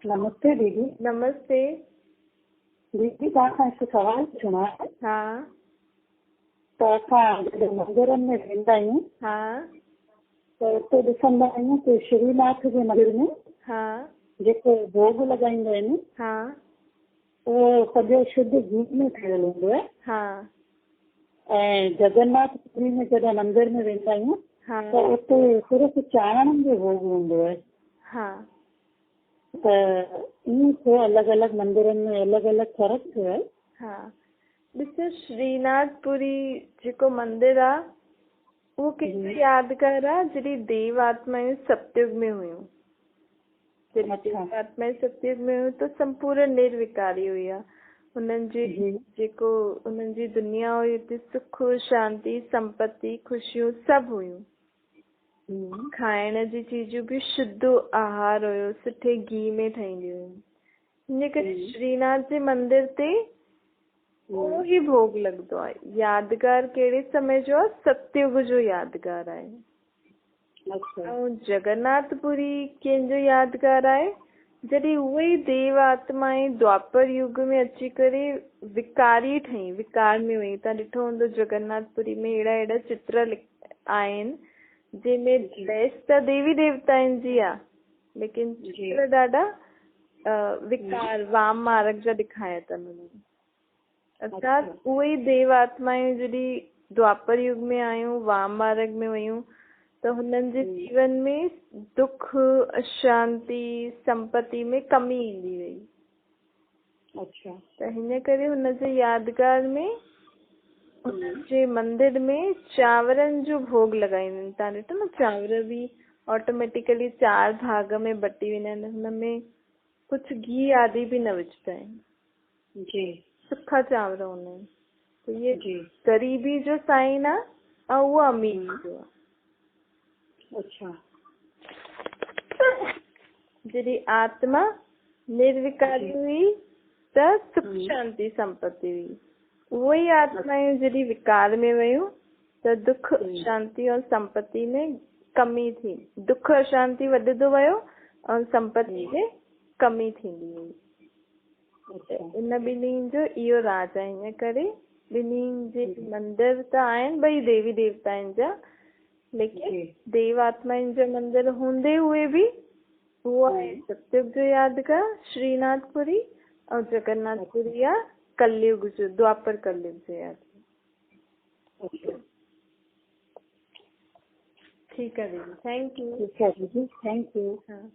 नमस्ते दीदी। नमस्ते। दीदी तव्हां हिकु सवाल पुछणो आहे। हा त असां जॾहिं मंदरनि में वेंदा आहियूं हा त उते ॾिसंदा आहियूं कि श्रीनाथ जे मंदिर में हा जेको भोग लॻाईंदा आहिनि हा उहो सॼो शुद्ध घी में ठहियल हूंदो आहे। हा ऐं जगन्नाथ पुरी में जॾहिं मंदिर में वेंदा आहियूं हा त उते सिर्फ़ु चांवरनि जो भोग हूंदो आहे। हा त ईअं छो अलॻि अलॻि मंदरनि में अलॻि अलॻि फ़र्क़ु थियो आहे? हा ॾिसो, श्रीनाथपुरी जेको मंदिर आहे उहो कंहिंजो यादगार आहे जॾहिं देव आत्मायूं सतयुग में हुयूं। जॾहिं देव आत्माएं सतयुग में हुयूं त संपूर्ण निर्विकारी हुई आहे। हुननि जी जेको हुननि जी दुनिया हुई उते सुख शांती संपत्ति खुशियूं सभु हुयूं। खाइण जी चीजूं बि शुद्ध आहार हुयो, सुठे घी में ठहींदी हुयूं। हिन करे श्रीनाथ जे मंदिर ते उहो ई भोग लॻंदो आहे। यादगार कहिड़े समय जो आहे? सतयुग जो यादगार आहे। ऐं जगन्नाथपुरी कंहिंजो यादगार आहे? जॾहिं उहे देव आत्माएं द्वापर युग में अची करे विकारी ठही, विकार में हुई। तव्हां ॾिठो हूंदो जगन्नाथपुरी में अहिड़ा चित्र आहिनि जंहिंमें बहस त देवी देवताउनि जी आहे, लेकिन चित्र ॾाढा विकार वाम मार्ग जा ॾेखारिया अथनि हुननि। अर्थात उहे ई देव आत्मायूं जॾहिं द्वापर युग में आयूं, वाम मार्ग में हुयूं, त हुननि जे जीवन में दुख अशांति संपत्ति में कमी ईंदी वई। त हिन करे हुनजे यादगार में हुनजे मंदिर में चांवरनि जो भोग लॻाईंदा आहिनि। तव्हां ॾिठो न, चांवर बि ऑटोमेटिकली 4 भाग में बटी वेंदा आहिनि। हुनमें कुझु घी आदि बि न विझंदा आहिनि जी, सुखा चांवर हूंदा आहिनि। त इहे ग़रीबी जो साइन आहे ऐं उहो अमीर जो आहे। जॾहिं आत्मा निर्विकारी हुई त सुख शांति संपत्ति हुई। उहो ई आत्मायूं जॾहिं विकार में वयूं त दुख शांति और संपत्ति में कमी थी। दुख अशांति वधंदो वियो और संपत्ति में कमी थींदी हुई। इन ॿिन्हिनि जो इहो राज आहे। हिन करे ॿिन्हिनि जे मंदिर त आहिनि ॿई देवी देवताउनि जा, लेकिन देव आत्माउनि जो मंदिर हूंदे हुए बि उहो आहे सतयुग जो यादगार श्रीनाथपुरी, और जगन्नाथपुरी आहे कलयुग जो, द्वापर कलयुग जो यादगार। ठीक है दीदी, थैंक यू। Thank you. हाँ।